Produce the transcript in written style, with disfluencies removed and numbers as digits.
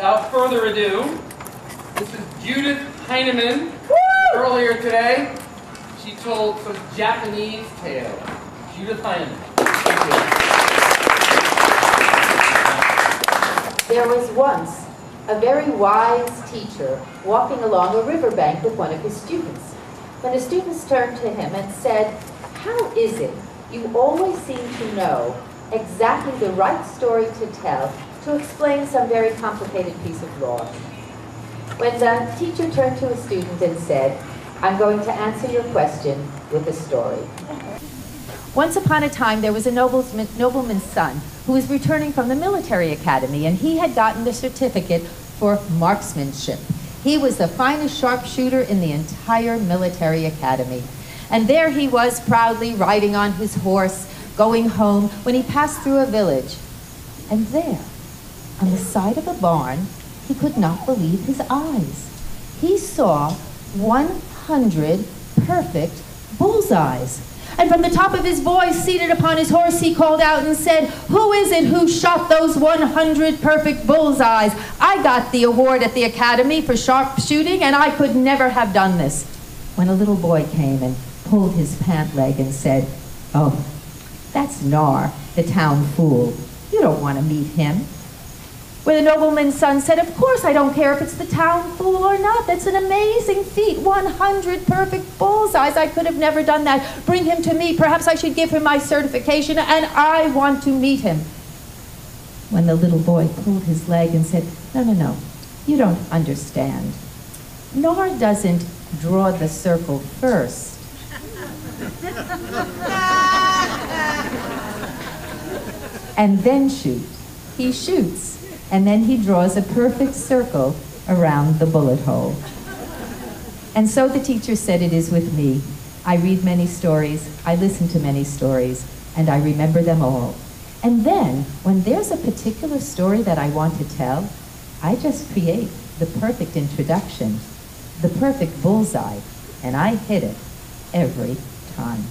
without further ado, this is Judith Heineman. Earlier today, she told some Japanese tale. Judith Heineman. Thank you. There was once a very wise teacher walking along a riverbank with one of his students. When the students turned to him and said, "How is it you always seem to know exactly the right story to tell to explain some very complicated piece of law?" When the teacher turned to a student and said, "I'm going to answer your question with a story." Once upon a time, there was a nobleman's son who was returning from the military academy, and he had gotten the certificate for marksmanship. He was the finest sharpshooter in the entire military academy. And there he was, proudly riding on his horse, going home, when he passed through a village. And there, on the side of a barn, he could not believe his eyes. He saw 100 perfect bullseyes. And from the top of his voice, seated upon his horse, he called out and said, "Who is it who shot those 100 perfect bullseyes? I got the award at the academy for sharpshooting, and I could never have done this." When a little boy came and pulled his pant leg and said, "Oh, that's Nar, the town fool. You don't want to meet him." Where the nobleman's son said, "Of course I don't care if it's the town fool or not. That's an amazing feat. 100 perfect bullseyes. I could have never done that. Bring him to me. Perhaps I should give him my certification, and I want to meet him." When the little boy pulled his leg and said, No, you don't understand. Nar doesn't draw the circle first. And then shoot. He shoots. And then he draws a perfect circle around the bullet hole. And so the teacher said it is with me. I read many stories, I listen to many stories, and I remember them all. And then, when there's a particular story that I want to tell, I just create the perfect introduction, the perfect bullseye, and I hit it every time.